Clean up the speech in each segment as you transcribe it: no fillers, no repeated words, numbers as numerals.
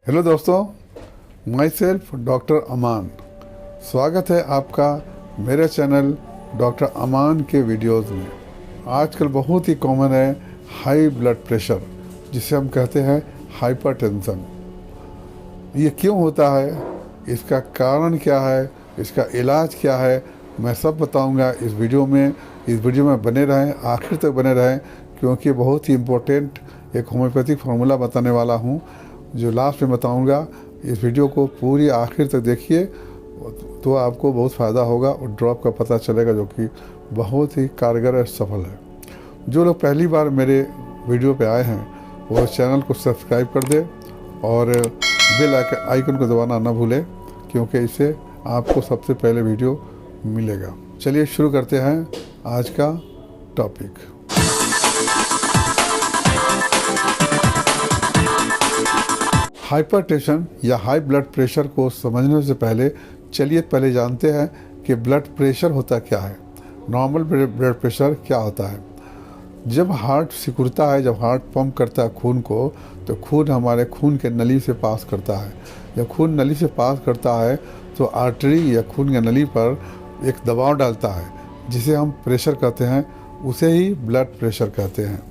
Hello दोस्तों, my self doctor अमान। स्वागत है आपका मेरे चैनल डॉक्टर अमान के वीडियोस में। आजकल बहुत ही कॉमन है हाई ब्लड प्रेशर, जिसे हम कहते हैं हाइपरटेंशन। ये क्यों होता है, इसका कारण क्या है, इसका इलाज क्या है, मैं सब बताऊंगा इस वीडियो में। इस वीडियो में बने रहें, आखिर तक बने रहें, क्योंकि बहुत ही इम्पोर्टेंट एक होम्योपैथिक फार्मूला बताने वाला हूँ जो लास्ट में बताऊंगा। इस वीडियो को पूरी आखिर तक देखिए तो आपको बहुत फ़ायदा होगा और ड्रॉप का पता चलेगा, जो कि बहुत ही कारगर और सफल है। जो लोग पहली बार मेरे वीडियो पे आए हैं वो चैनल को सब्सक्राइब कर दे और बेल आइकन को दबाना ना भूले, क्योंकि इससे आपको सबसे पहले वीडियो मिलेगा। चलिए शुरू करते हैं आज का टॉपिक। हाइपरटेंशन या हाई ब्लड प्रेशर को समझने से पहले चलिए पहले जानते हैं कि ब्लड प्रेशर होता क्या है, नॉर्मल ब्लड प्रेशर क्या होता है। जब हार्ट सिकुड़ता है, जब हार्ट पंप करता है खून को, तो खून हमारे खून के नली से पास करता है। जब खून नली से पास करता है तो आर्टरी या खून के नली पर एक दबाव डालता है, जिसे हम प्रेशर कहते हैं, उसे ही ब्लड प्रेशर कहते हैं।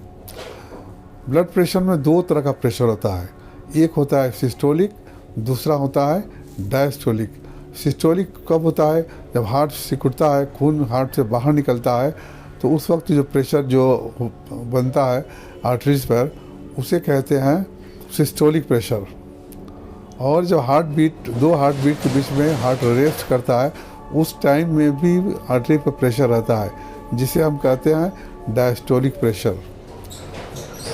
ब्लड प्रेशर में दो तरह का प्रेशर होता है, एक होता है सिस्टोलिक, दूसरा होता है डायस्टोलिक। सिस्टोलिक कब होता है? जब हार्ट सिकुड़ता है, खून हार्ट से बाहर निकलता है, तो उस वक्त जो प्रेशर जो बनता है आर्टरीज पर, उसे कहते हैं सिस्टोलिक प्रेशर। और जब हार्ट बीट, दो हार्ट बीट के बीच में हार्ट रेस्ट करता है, उस टाइम में भी आर्टरी पर प्रेशर रहता है, जिसे हम कहते हैं diastolic pressure.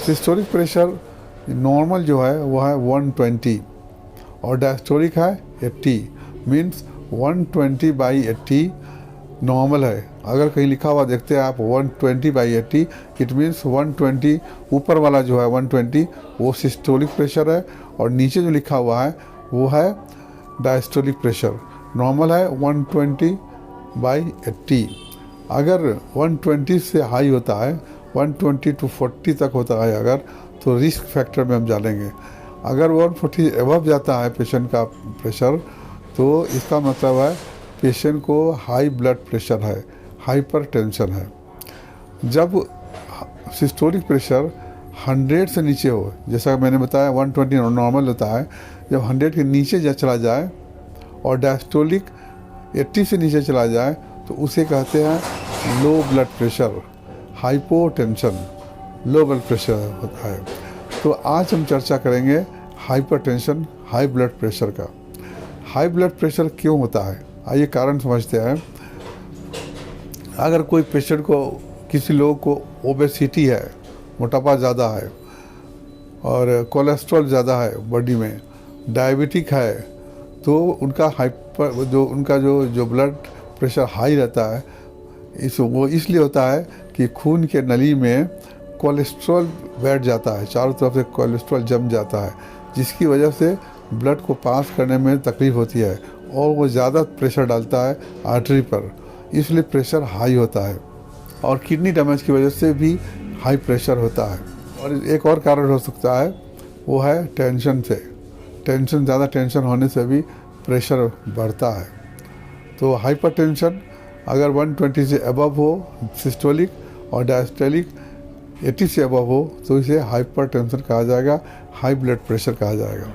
Systolic pressure normal जो है वो है 120 और डायस्टोलिक है 80, मीन्स 120/80 नॉर्मल है। अगर कहीं लिखा हुआ देखते हैं आप 120/80, इट मीन्स 120 ऊपर वाला जो है 120 वो सिस्टोलिक प्रेशर है, और नीचे जो लिखा हुआ है वो है डायस्टोलिक प्रेशर। नॉर्मल है 120/80। अगर 120 से हाई होता है, 120 to 40 तक होता है अगर, तो रिस्क फैक्टर में हम जानेंगे। अगर 140 एबव जाता है पेशेंट का प्रेशर, तो इसका मतलब है पेशेंट को हाई ब्लड प्रेशर है, हाइपरटेंशन है। जब सिस्टोलिक प्रेशर 100 से नीचे हो, जैसा मैंने बताया 120 नॉर्मल होता है, जब 100 के नीचे चला जाए और डायस्टोलिक 80 से नीचे चला जाए, तो उसे कहते हैं low blood pressure, hypotension, low blood pressure होता है। तो आज हम चर्चा करेंगे हाइपरटेंशन, हाई ब्लड प्रेशर का। हाई ब्लड प्रेशर क्यों होता है, आइए कारण समझते हैं। अगर कोई पेशेंट को, किसी लोग को ओबेसिटी है, मोटापा ज़्यादा है और कोलेस्ट्रॉल ज़्यादा है बॉडी में, डायबिटिक है, तो उनका उनका जो ब्लड प्रेशर हाई रहता है, वो इसलिए होता है कि खून के नली में कोलेस्ट्रॉल बैठ जाता है, चारों तरफ से कोलेस्ट्रॉल जम जाता है, जिसकी वजह से ब्लड को पास करने में तकलीफ होती है और वो ज़्यादा प्रेशर डालता है आर्टरी पर, इसलिए प्रेशर हाई होता है। और किडनी डैमेज की वजह से भी हाई प्रेशर होता है। और एक और कारण हो सकता है, वो है टेंशन से। ज़्यादा टेंशन होने से भी प्रेशर बढ़ता है। तो हाइपरटेंशन अगर 120 से अबव हो सिस्टोलिक और डायस्टोलिक 80 से अबव हो, तो इसे हाइपरटेंशन कहा जाएगा, हाई ब्लड प्रेशर कहा जाएगा।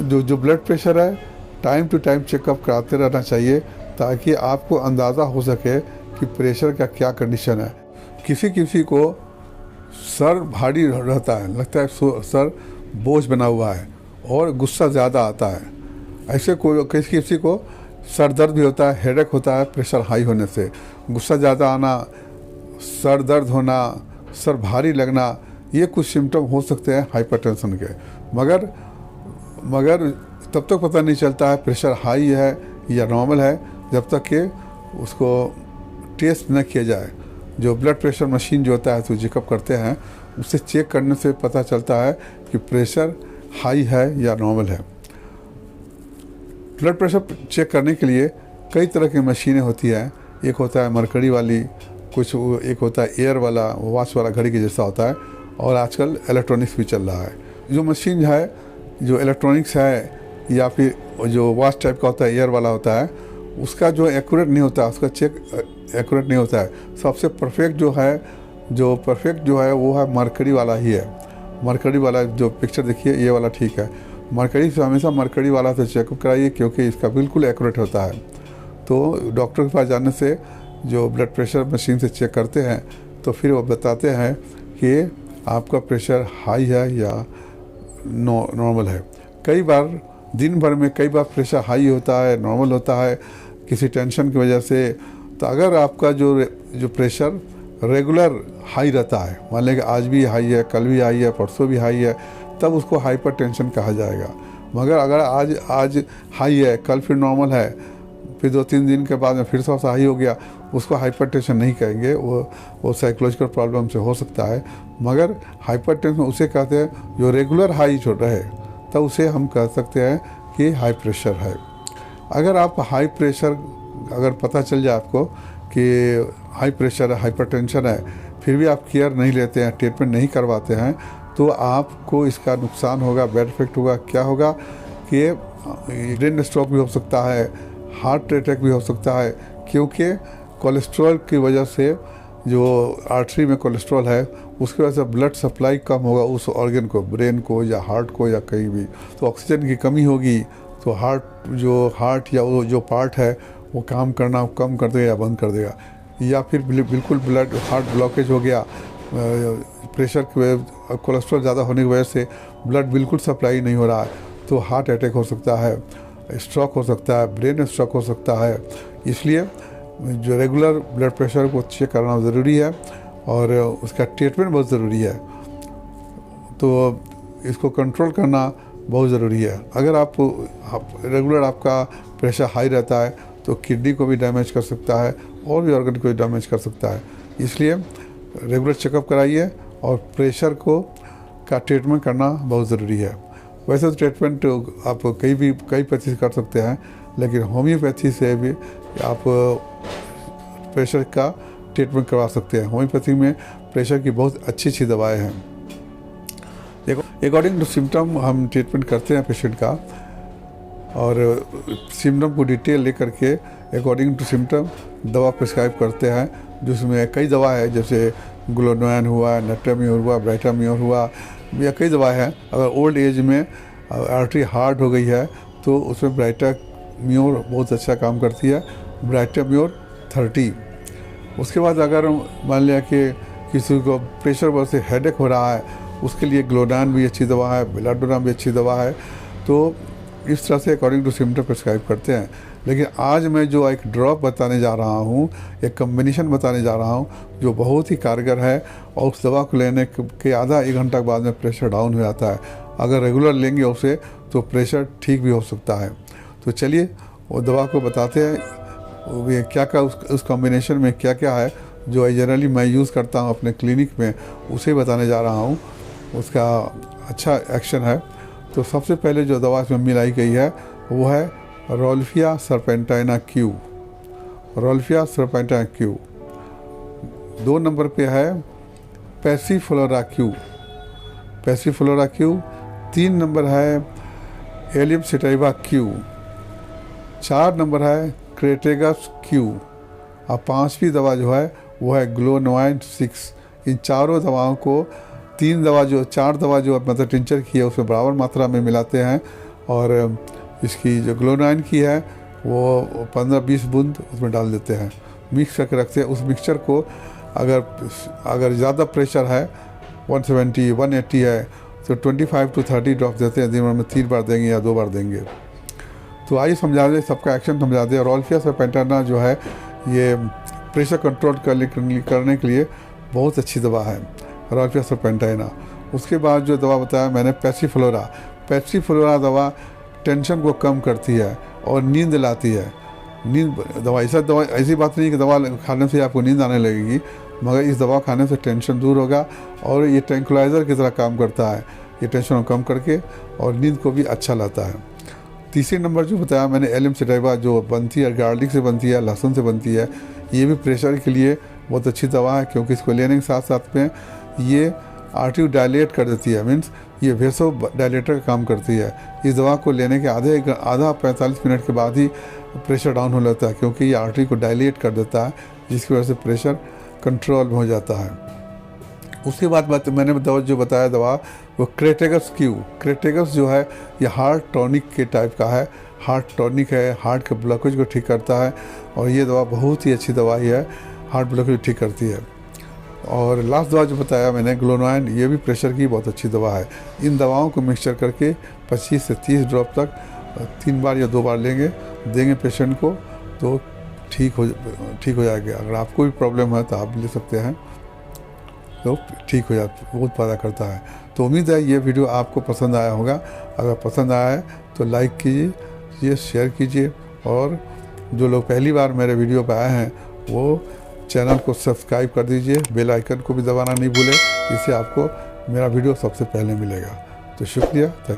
जो ब्लड प्रेशर है, टाइम टू टाइम चेकअप कराते रहना चाहिए, ताकि आपको अंदाज़ा हो सके कि प्रेशर का क्या कंडीशन है। किसी को सर भारी रहता है, लगता है सर बोझ बना हुआ है और गुस्सा ज़्यादा आता है। ऐसे किसी को सर दर्द भी होता है, हेडेक होता है प्रेशर हाई होने से। गुस्सा ज़्यादा आना, सर दर्द होना, सर भारी लगना, ये कुछ सिम्टम हो सकते हैं हाइपरटेंशन के। मगर तब तक पता नहीं चलता है प्रेशर हाई है या नॉर्मल है, जब तक कि उसको टेस्ट न किया जाए। जो ब्लड प्रेशर मशीन जो होता है, तो चेकअप करते हैं, उससे चेक करने से पता चलता है कि प्रेशर हाई है या नॉर्मल है। ब्लड प्रेशर चेक करने के लिए कई तरह की मशीनें होती हैं। एक होता है मरकरी वाली, एक होता है एयर वाला, वॉच वाला, घड़ी के जैसा होता है, और आजकल इलेक्ट्रॉनिक्स भी चल रहा है। जो मशीन है जो इलेक्ट्रॉनिक्स है या फिर जो वॉच टाइप का होता है, एयर वाला होता है, उसका जो एक्यूरेट नहीं होता, उसका चेक एक्यूरेट नहीं होता है। सबसे परफेक्ट जो है वो है मरकरी वाला ही है। मरकरी वाला जो पिक्चर देखिए, ये वाला ठीक है। मरकरी से हमेशा मरकरी वाला से चेकअप कराइए, क्योंकि इसका बिल्कुल एक्यूरेट होता है। तो डॉक्टर के पास जाने से जो ब्लड प्रेशर मशीन से चेक करते हैं, तो फिर वो बताते हैं कि आपका प्रेशर हाई है या नॉर्मल है। कई बार दिन भर में कई बार प्रेशर हाई होता है, नॉर्मल होता है, किसी टेंशन की वजह से। तो अगर आपका जो प्रेशर रेगुलर हाई रहता है, मान लें कि आज भी हाई है, कल भी हाई है, परसों भी हाई है, तब उसको हाइपरटेंशन कहा जाएगा। मगर अगर आज हाई है, कल फिर नॉर्मल है, फिर 2-3 दिन के बाद में फिर से हाई हो गया, उसको हाइपरटेंशन नहीं कहेंगे। वो साइकोलॉजिकल प्रॉब्लम से हो सकता है। मगर हाइपरटेंशन उसे कहते हैं जो रेगुलर हाई रहे, तब उसे हम कह सकते हैं कि हाई प्रेशर है। अगर आप हाई प्रेशर अगर पता चल जाए आपको कि हाई प्रेशर है, हाइपरटेंशन है, फिर भी आप केयर नहीं लेते हैं, ट्रीटमेंट नहीं करवाते हैं, तो आपको इसका नुकसान होगा, बैड इफेक्ट होगा। क्या होगा कि ब्रेन स्ट्रोक भी हो सकता है, हार्ट अटैक भी हो सकता है, क्योंकि कोलेस्ट्रॉल की वजह से जो आर्टरी में कोलेस्ट्रॉल है, उसकी वजह से ब्लड सप्लाई कम होगा उस ऑर्गन को, ब्रेन को या हार्ट को या कहीं भी। तो ऑक्सीजन की कमी होगी, तो हार्ट या वो जो पार्ट है वो काम करना कम कर देगा या बंद कर देगा। या फिर बिल्कुल हार्ट ब्लॉकेज हो गया, प्रेशर कोलेस्ट्रॉल ज़्यादा होने की वजह से ब्लड बिल्कुल सप्लाई नहीं हो रहा है, तो हार्ट अटैक हो सकता है, स्ट्रोक हो सकता है, ब्रेन स्ट्रोक हो सकता है। इसलिए जो रेगुलर ब्लड प्रेशर को चेक करना ज़रूरी है और उसका ट्रीटमेंट बहुत ज़रूरी है। तो इसको कंट्रोल करना बहुत ज़रूरी है। अगर आप रेगुलर आपका प्रेशर हाई रहता है, तो किडनी को भी डैमेज कर सकता है और भी ऑर्गन को भी डैमेज कर सकता है। इसलिए रेगुलर चेकअप कराइए और प्रेशर का ट्रीटमेंट करना बहुत ज़रूरी है। वैसे तो ट्रीटमेंट आप कई पैथी से कर सकते हैं, लेकिन होम्योपैथी से भी आप प्रेशर का ट्रीटमेंट करवा सकते हैं। होम्योपैथी में प्रेशर की बहुत अच्छी दवाएं हैं। देखो, अकॉर्डिंग टू सिम्टम हम ट्रीटमेंट करते हैं पेशेंट का, और सिम्टम को डिटेल लेकर के अकॉर्डिंग टू सिम्टम दवा प्रिस्क्राइब करते हैं, जिसमें कई दवा है, जैसे ग्लोनोन हुआ, नेट्राम्योर हुआ, ब्राइटाम्योर हुआ, या कई दवा है। अगर ओल्ड एज में आर्टरी हार्ड हो गई है, तो उसमें ब्राइटाम्योर बहुत अच्छा काम करती है, ब्राइटाम्योर 30। उसके बाद अगर मान लिया कि किसी को प्रेशर वजह से हेडेक हो रहा है, उसके लिए ग्लोडान भी अच्छी दवा है, बेलाडोनाम भी अच्छी दवा है। तो इस तरह से अकॉर्डिंग टू सिम्टम प्रिस्क्राइब करते हैं। लेकिन आज मैं जो एक ड्रॉप बताने जा रहा हूँ, एक कम्बिनेशन बताने जा रहा हूँ, जो बहुत ही कारगर है, और उस दवा को लेने के आधा 1 घंटा के बाद में प्रेशर डाउन हो जाता है। अगर रेगुलर लेंगे उसे, तो प्रेशर ठीक भी हो सकता है। तो चलिए वो दवा को बताते हैं, क्या उस कॉम्बिनेशन में क्या क्या है, जो जनरली मैं यूज़ करता हूँ अपने क्लिनिक में, उसे बताने जा रहा हूँ। उसका अच्छा एक्शन है। तो सबसे पहले जो दवा इसमें मिलाई गई है वो है rauwolfia serpentina Q. Rauwolfia serpentina Q. 2 नंबर पे है पैसिफ्लोरा क्यू। Passiflora Q. 3 नंबर है एलियम सेटाइवा क्यू। 4 नंबर है क्रेटेगस क्यू। और 5वीं दवा जो है वो है ग्लोनोइन 6। इन चारों दवाओं को 4 दवा जो मतलब टिंचर की है उसमें बराबर मात्रा में मिलाते हैं, और इसकी जो ग्लोनाइन की है वो 15-20 बूंद उसमें डाल देते हैं, मिक्स करके रखते हैं। उस मिक्सचर को अगर ज़्यादा प्रेशर है 170 180 है, तो 25 to 30 ड्रॉप देते हैं। दिन भर में 3 बार देंगे या 2 बार देंगे। तो आइए समझा दें, सबका एक्शन समझा दें। रोल्फिया सरपेंटाइना जो है ये प्रेशर कंट्रोल करने के लिए बहुत अच्छी दवा है, रोल्फिया सरपेंटाइना। उसके बाद जो दवा बताया मैंने पैसिफ्लोरा दवा टेंशन को कम करती है और नींद लाती है। ऐसी बात नहीं कि दवा खाने से आपको नींद आने लगेगी, मगर इस दवा खाने से टेंशन दूर होगा, और ये ट्रैंक्विलाइज़र की तरह काम करता है। ये टेंशन को कम करके और नींद को भी अच्छा लाता है। 3 नंबर जो बताया मैंने एलियम सेटाइवा, जो बनती है गार्लिक से बनती है, लहसुन से बनती है। ये भी प्रेशर के लिए बहुत अच्छी दवा है, क्योंकि इसको लेने के साथ साथ में ये आर्टरी डायलेट कर देती है, मीन्स ये वेसो डायलेटर का काम करती है। इस दवा को लेने के आधा 45 मिनट के बाद ही प्रेशर डाउन हो जाता है, क्योंकि ये आर्टरी को डायलेट कर देता है, जिसकी वजह से प्रेशर कंट्रोल में हो जाता है। उसके बाद मैंने जो बताया दवा वो क्रेटेगस क्रेटेगस जो है ये हार्ट टॉनिक के टाइप का है, हार्ट टॉनिक है, हार्ट के ब्लॉकेज को ठीक करता है, और ये दवा बहुत ही अच्छी दवाई है, हार्ट ब्लॉकेज ठीक करती है। और लास्ट दवा जो बताया मैंने ग्लोनाइन, ये भी प्रेशर की बहुत अच्छी दवा है। इन दवाओं को मिक्सचर करके 25 से 30 ड्रॉप तक 3 बार या 2 बार देंगे पेशेंट को, तो ठीक हो जाएगा। अगर आपको भी प्रॉब्लम है तो आप ले सकते हैं, तो ठीक हो जाता, बहुत फ़ायदा करता है। तो उम्मीद है ये वीडियो आपको पसंद आया होगा। अगर पसंद आया है तो लाइक कीजिए, शेयर कीजिए, और जो लोग पहली बार मेरे वीडियो पर आए हैं वो चैनल को सब्सक्राइब कर दीजिए, बेल आइकन को भी दबाना नहीं भूलें, इससे आपको मेरा वीडियो सबसे पहले मिलेगा। तो शुक्रिया।